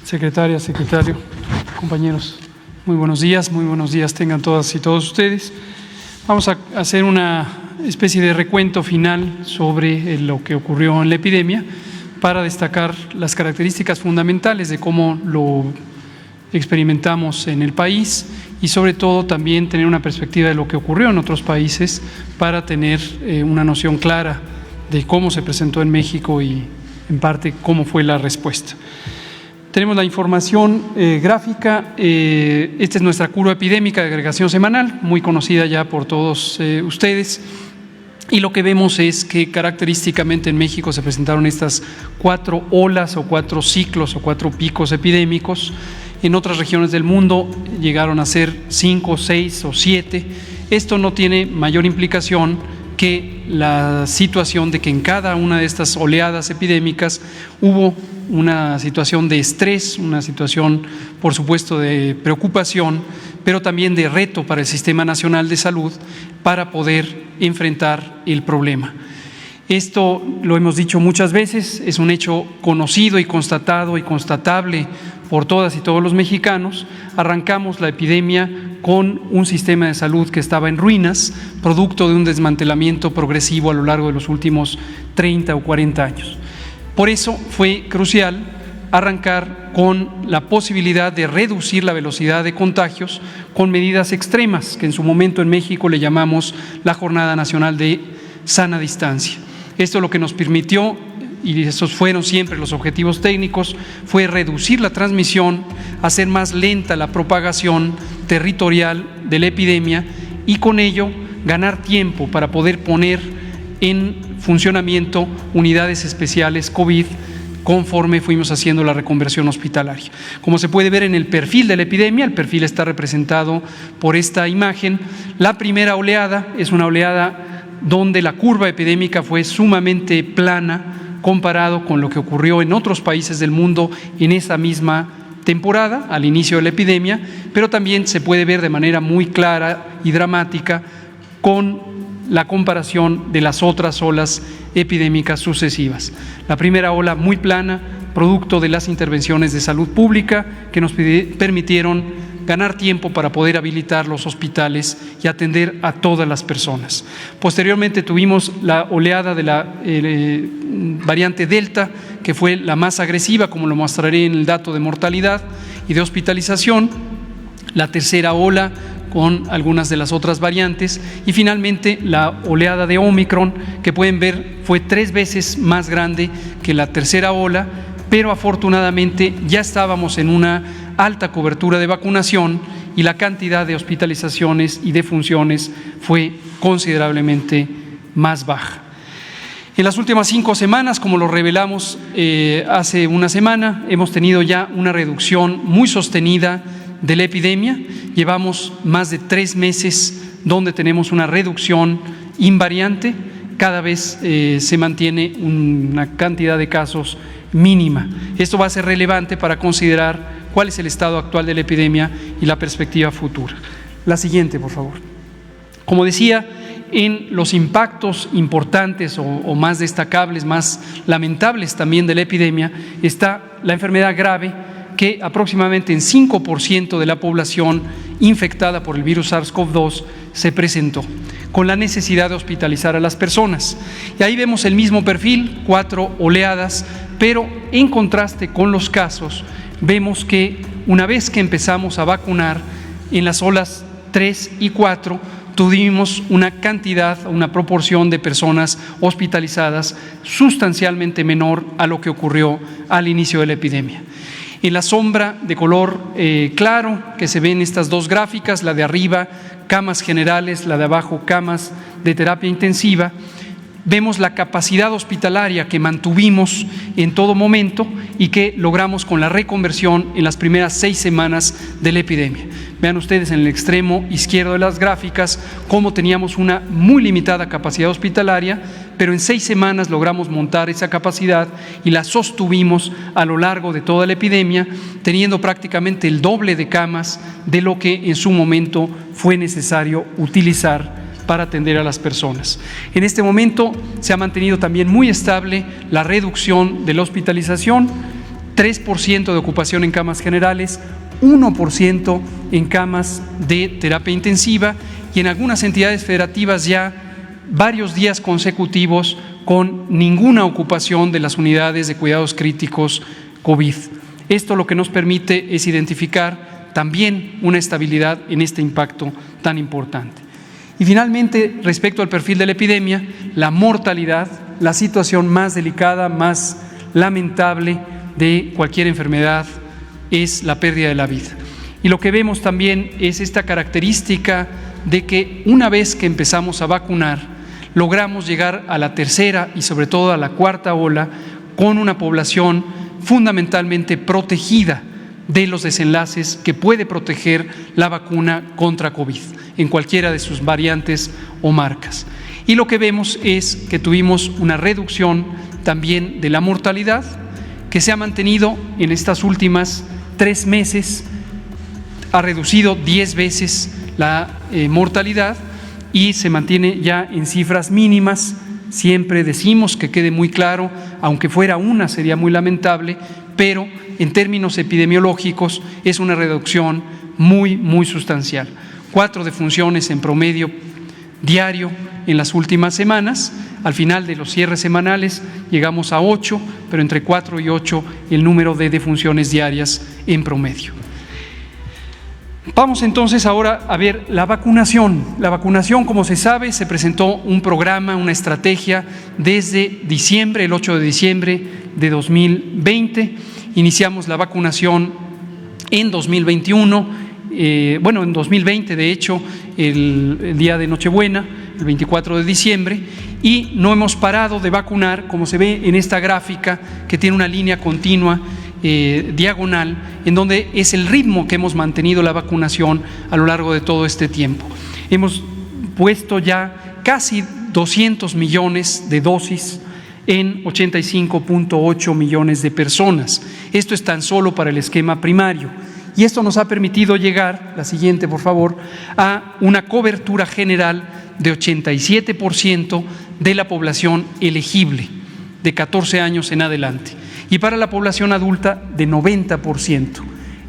Secretaria, secretario, compañeros, muy buenos días tengan todas y todos ustedes. Vamos a hacer una especie de recuento final sobre lo que ocurrió en la epidemia para destacar las características fundamentales de cómo lo experimentamos en el país y sobre todo también tener una perspectiva de lo que ocurrió en otros países para tener una noción clara de cómo se presentó en México y en parte cómo fue la respuesta. Tenemos la información gráfica. Esta es nuestra curva epidémica de agregación semanal, muy conocida ya por todos ustedes. Y lo que vemos es que característicamente en México se presentaron estas 4 olas o 4 ciclos o 4 picos epidémicos. En otras regiones del mundo llegaron a ser 5, 6 o 7. Esto no tiene mayor implicación que la situación de que en cada una de estas oleadas epidémicas hubo una situación de estrés, una situación, por supuesto, de preocupación, pero también de reto para el Sistema Nacional de Salud para poder enfrentar el problema. Esto lo hemos dicho muchas veces, es un hecho conocido y constatado y constatable por todas y todos los mexicanos. Arrancamos la epidemia con un sistema de salud que estaba en ruinas, producto de un desmantelamiento progresivo a lo largo de los últimos 30 o 40 años. Por eso fue crucial arrancar con la posibilidad de reducir la velocidad de contagios con medidas extremas, que en su momento en México le llamamos la Jornada Nacional de Sana Distancia. Esto lo que nos permitió, y esos fueron siempre los objetivos técnicos, fue reducir la transmisión, hacer más lenta la propagación territorial de la epidemia y con ello ganar tiempo para poder poner en funcionamiento unidades especiales COVID conforme fuimos haciendo la reconversión hospitalaria. Como se puede ver en el perfil de la epidemia, el perfil está representado por esta imagen. La primera oleada es una oleada donde la curva epidémica fue sumamente plana comparado con lo que ocurrió en otros países del mundo en esa misma temporada, al inicio de la epidemia, pero también se puede ver de manera muy clara y dramática con la comparación de las otras olas epidémicas sucesivas. La primera ola muy plana, producto de las intervenciones de salud pública que nos permitieron ganar tiempo para poder habilitar los hospitales y atender a todas las personas. Posteriormente tuvimos la oleada de la variante Delta, que fue la más agresiva, como lo mostraré en el dato de mortalidad y de hospitalización. La tercera ola con algunas de las otras variantes y finalmente la oleada de Omicron, que pueden ver fue 3 veces más grande que la tercera ola, pero afortunadamente ya estábamos en una alta cobertura de vacunación y la cantidad de hospitalizaciones y defunciones fue considerablemente más baja. En las últimas 5 semanas, como lo revelamos hace una semana, hemos tenido ya una reducción muy sostenida de la epidemia. Llevamos más de 3 meses donde tenemos una reducción invariante, cada vez se mantiene una cantidad de casos mínima. Esto va a ser relevante para considerar cuál es el estado actual de la epidemia y la perspectiva futura. La siguiente, por favor. Como decía, en los impactos importantes o más destacables, más lamentables también de la epidemia, está la enfermedad grave, que aproximadamente en 5% de la población infectada por el virus SARS-CoV-2 se presentó, con la necesidad de hospitalizar a las personas. Y ahí vemos el mismo perfil, 4 oleadas, pero en contraste con los casos, vemos que una vez que empezamos a vacunar, en las olas 3 y 4, tuvimos una cantidad, una proporción de personas hospitalizadas sustancialmente menor a lo que ocurrió al inicio de la epidemia. En la sombra de color claro que se ven estas 2 gráficas, la de arriba camas generales, la de abajo camas de terapia intensiva, vemos la capacidad hospitalaria que mantuvimos en todo momento y que logramos con la reconversión en las primeras 6 semanas de la epidemia. Vean ustedes en el extremo izquierdo de las gráficas cómo teníamos una muy limitada capacidad hospitalaria, pero en 6 semanas logramos montar esa capacidad y la sostuvimos a lo largo de toda la epidemia, teniendo prácticamente el doble de camas de lo que en su momento fue necesario utilizar para atender a las personas. En este momento se ha mantenido también muy estable la reducción de la hospitalización. 3% de ocupación en camas generales, 1% en camas de terapia intensiva y en algunas entidades federativas ya varios días consecutivos con ninguna ocupación de las unidades de cuidados críticos COVID. Esto lo que nos permite es identificar también una estabilidad en este impacto tan importante. Y finalmente, respecto al perfil de la epidemia, la mortalidad, la situación más delicada, más lamentable de cualquier enfermedad es la pérdida de la vida. Y lo que vemos también es esta característica de que una vez que empezamos a vacunar, logramos llegar a la tercera y sobre todo a la cuarta ola con una población fundamentalmente protegida de los desenlaces que puede proteger la vacuna contra COVID en cualquiera de sus variantes o marcas. Y lo que vemos es que tuvimos una reducción también de la mortalidad que se ha mantenido en estas últimas 3 meses, ha reducido 10 veces la mortalidad y se mantiene ya en cifras mínimas. Siempre decimos que quede muy claro, aunque fuera una sería muy lamentable, pero en términos epidemiológicos es una reducción muy sustancial. 4 defunciones en promedio diario en las últimas semanas. Al final de los cierres semanales llegamos a 8, pero entre 4 y 8 el número de defunciones diarias en promedio. Vamos entonces ahora a ver la vacunación. La vacunación, como se sabe, se presentó un programa, una estrategia desde diciembre, el 8 de diciembre de 2020. Iniciamos la vacunación en 2021, en 2020 de hecho, el día de Nochebuena, el 24 de diciembre, y no hemos parado de vacunar, como se ve en esta gráfica que tiene una línea continua diagonal, en donde es el ritmo que hemos mantenido la vacunación a lo largo de todo este tiempo. Hemos puesto ya casi 200 millones de dosis en 85.8 millones de personas. Esto es tan solo para el esquema primario. Y esto nos ha permitido llegar, la siguiente por favor, a una cobertura general de 87% de la población elegible de 14 años en adelante. Y para la población adulta de 90%.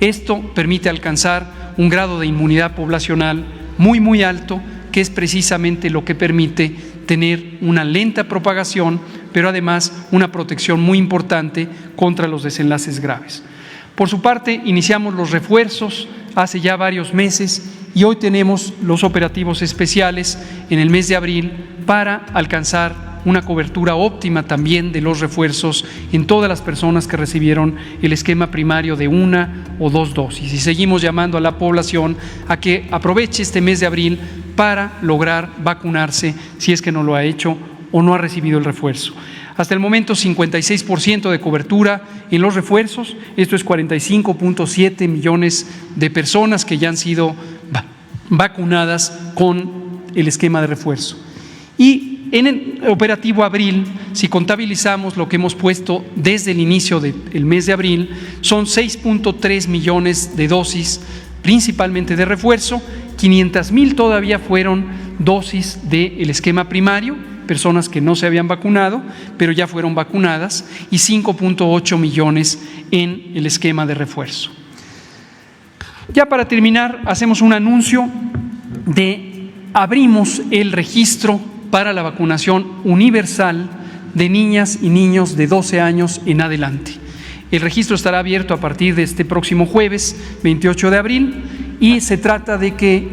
Esto permite alcanzar un grado de inmunidad poblacional muy alto, que es precisamente lo que permite tener una lenta propagación, pero además una protección muy importante contra los desenlaces graves. Por su parte, iniciamos los refuerzos hace ya varios meses y hoy tenemos los operativos especiales en el mes de abril para alcanzar una cobertura óptima también de los refuerzos en todas las personas que recibieron el esquema primario de 1 o 2 dosis. Y seguimos llamando a la población a que aproveche este mes de abril para lograr vacunarse si es que no lo ha hecho o no ha recibido el refuerzo. Hasta el momento 56% de cobertura en los refuerzos, esto es 45.7 millones de personas que ya han sido vacunadas con el esquema de refuerzo. Y en el operativo abril, si contabilizamos lo que hemos puesto desde el inicio del mes de abril, son 6.3 millones de dosis, principalmente de refuerzo. 500,000 todavía fueron dosis del esquema primario, personas que no se habían vacunado, pero ya fueron vacunadas, y 5.8 millones en el esquema de refuerzo. Ya para terminar, hacemos un anuncio de abrimos el registro para la vacunación universal de niñas y niños de 12 años en adelante. El registro estará abierto a partir de este próximo jueves, 28 de abril, y se trata de que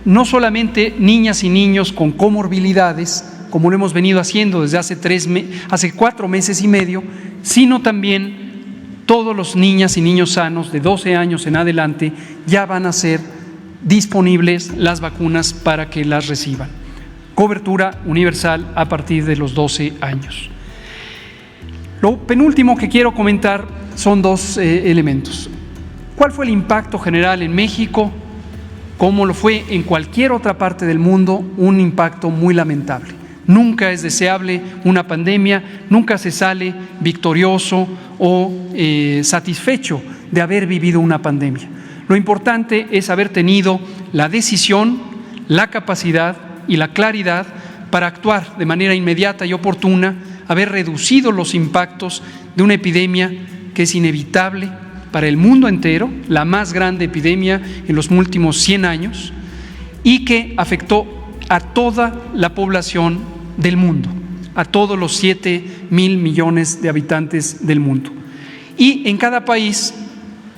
no solamente niñas y niños con comorbilidades, como lo hemos venido haciendo desde hace 4 meses y medio, sino también todos los niñas y niños sanos de 12 años en adelante ya van a ser disponibles las vacunas para que las reciban. Cobertura universal a partir de los 12 años. Lo penúltimo que quiero comentar son 2 elementos. ¿Cuál fue el impacto general en México? Como lo fue en cualquier otra parte del mundo, un impacto muy lamentable. Nunca es deseable una pandemia, nunca se sale victorioso o satisfecho de haber vivido una pandemia. Lo importante es haber tenido la decisión, la capacidad y la claridad para actuar de manera inmediata y oportuna, haber reducido los impactos de una epidemia que es inevitable para el mundo entero, la más grande epidemia en los últimos 100 años y que afectó a toda la población del mundo, a todos los 7,000 millones de habitantes del mundo. Y en cada país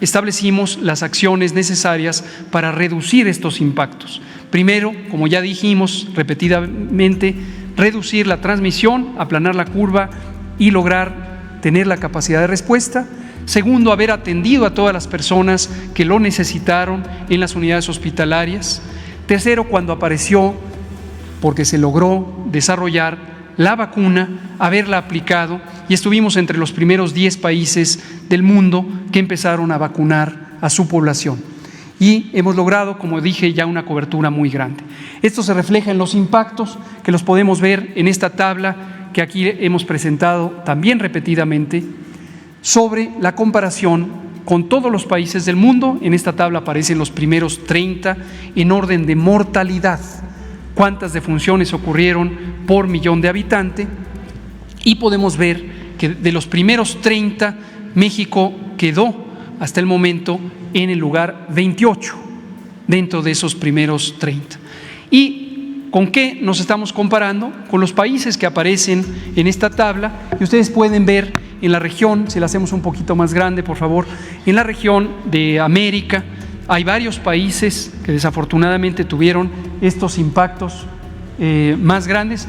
establecimos las acciones necesarias para reducir estos impactos. Primero, como ya dijimos repetidamente, reducir la transmisión, aplanar la curva y lograr tener la capacidad de respuesta. Segundo, haber atendido a todas las personas que lo necesitaron en las unidades hospitalarias. Tercero, cuando apareció, porque se logró desarrollar la vacuna, haberla aplicado y estuvimos entre los primeros 10 países del mundo que empezaron a vacunar a su población. Y hemos logrado, como dije, ya una cobertura muy grande. Esto se refleja en los impactos que los podemos ver en esta tabla que aquí hemos presentado también repetidamente sobre la comparación con todos los países del mundo. En esta tabla aparecen los primeros 30 en orden de mortalidad, cuántas defunciones ocurrieron por millón de habitantes, y podemos ver que de los primeros 30, México quedó hasta el momento en el lugar 28 dentro de esos primeros 30. ¿Y con qué nos estamos comparando? Con los países que aparecen en esta tabla, y ustedes pueden ver en la región, si la hacemos un poquito más grande, por favor, en la región de América hay varios países que desafortunadamente tuvieron estos impactos más grandes.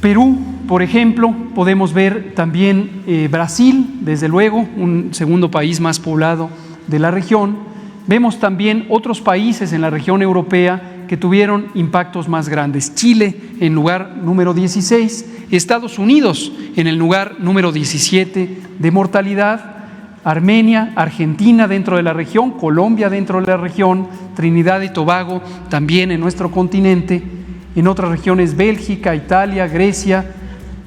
Perú, por ejemplo, podemos ver también Brasil, desde luego, un segundo país más poblado de la región. Vemos también otros países en la región europea que tuvieron impactos más grandes. Chile en lugar número 16, Estados Unidos en el lugar número 17 de mortalidad, Armenia, Argentina dentro de la región, Colombia dentro de la región, Trinidad y Tobago también en nuestro continente, en otras regiones Bélgica, Italia, Grecia,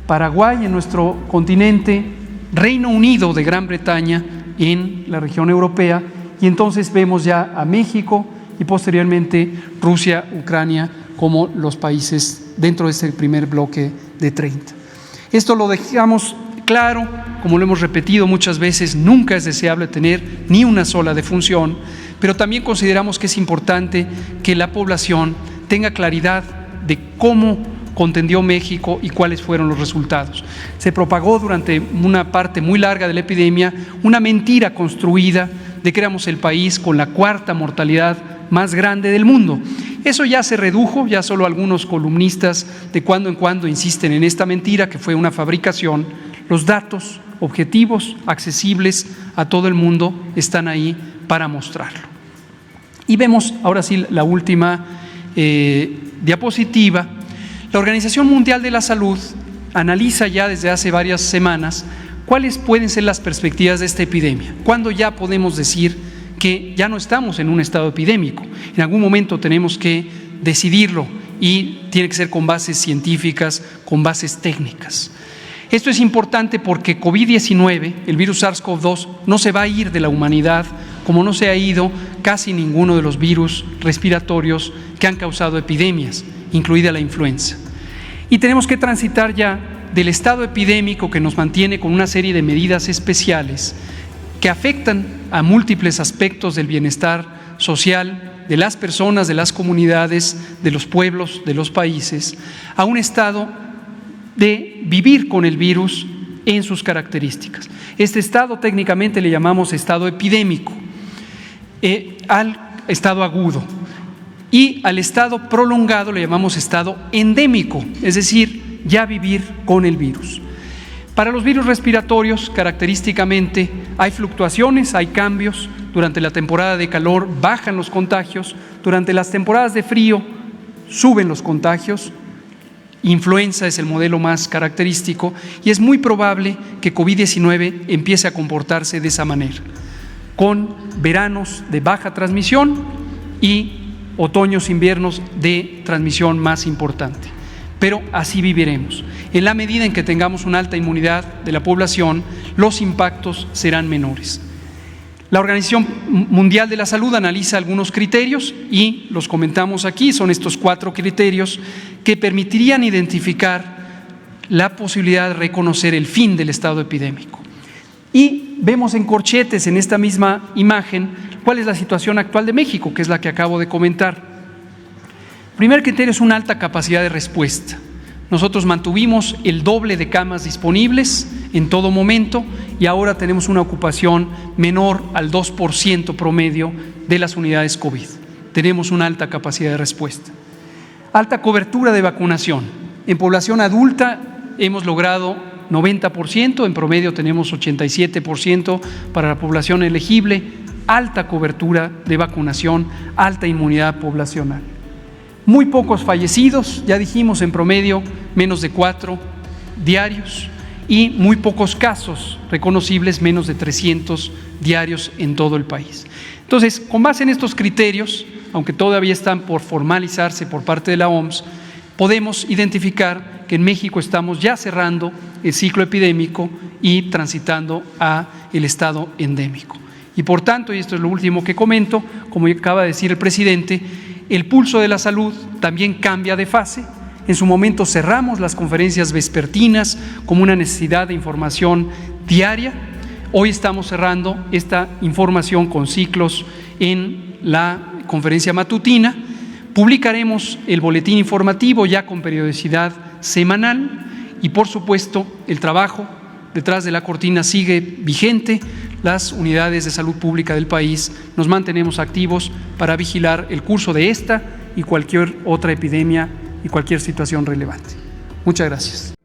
Paraguay en nuestro continente, Reino Unido de Gran Bretaña en la región europea, y entonces vemos ya a México y posteriormente Rusia, Ucrania como los países dentro de este primer bloque de 30. Esto lo dejamos claro, como lo hemos repetido muchas veces, nunca es deseable tener ni una sola defunción, pero también consideramos que es importante que la población tenga claridad de cómo contendió México y cuáles fueron los resultados. Se propagó durante una parte muy larga de la epidemia una mentira construida de que éramos el país con la cuarta mortalidad más grande del mundo. Eso ya se redujo, ya solo algunos columnistas de cuando en cuando insisten en esta mentira que fue una fabricación. Los datos objetivos, accesibles a todo el mundo, están ahí para mostrarlo. Y vemos ahora sí la última diapositiva. La Organización Mundial de la Salud analiza ya desde hace varias semanas cuáles pueden ser las perspectivas de esta epidemia. ¿Cuándo ya podemos decir que ya no estamos en un estado epidémico? En algún momento tenemos que decidirlo y tiene que ser con bases científicas, con bases técnicas. Esto es importante porque COVID-19, el virus SARS-CoV-2, no se va a ir de la humanidad como no se ha ido casi ninguno de los virus respiratorios que han causado epidemias, incluida la influenza. Y tenemos que transitar ya del estado epidémico que nos mantiene con una serie de medidas especiales que afectan a múltiples aspectos del bienestar social de las personas, de las comunidades, de los pueblos, de los países, a un estado de vivir con el virus en sus características. Este estado técnicamente le llamamos estado epidémico, al estado agudo, y al estado prolongado le llamamos estado endémico, es decir, ya vivir con el virus. Para los virus respiratorios, característicamente, hay fluctuaciones, hay cambios. Durante la temporada de calor bajan los contagios, durante las temporadas de frío suben los contagios. Influenza es el modelo más característico y es muy probable que COVID-19 empiece a comportarse de esa manera, con veranos de baja transmisión y otoños, inviernos de transmisión más importante. Pero así viviremos. En la medida en que tengamos una alta inmunidad de la población, los impactos serán menores. La Organización Mundial de la Salud analiza algunos criterios y los comentamos aquí. Son estos 4 criterios que permitirían identificar la posibilidad de reconocer el fin del estado epidémico. Y vemos en corchetes en esta misma imagen cuál es la situación actual de México, que es la que acabo de comentar. El primer criterio es una alta capacidad de respuesta. Nosotros mantuvimos el doble de camas disponibles en todo momento y ahora tenemos una ocupación menor al 2% promedio de las unidades COVID. Tenemos una alta capacidad de respuesta. Alta cobertura de vacunación. En población adulta hemos logrado 90%, en promedio tenemos 87% para la población elegible, alta cobertura de vacunación, alta inmunidad poblacional. Muy pocos fallecidos, ya dijimos, en promedio menos de 4 diarios, y muy pocos casos reconocibles, menos de 300 diarios en todo el país. Entonces, con base en estos criterios, aunque todavía están por formalizarse por parte de la OMS, podemos identificar que en México estamos ya cerrando el ciclo epidémico y transitando a el estado endémico. Y por tanto, y esto es lo último que comento, como acaba de decir el presidente, el pulso de la salud también cambia de fase. En su momento cerramos las conferencias vespertinas como una necesidad de información diaria. Hoy estamos cerrando esta información con ciclos en la conferencia matutina. Publicaremos el boletín informativo ya con periodicidad semanal y, por supuesto, el trabajo detrás de la cortina sigue vigente. Las unidades de salud pública del país nos mantenemos activos para vigilar el curso de esta y cualquier otra epidemia y cualquier situación relevante. Muchas gracias.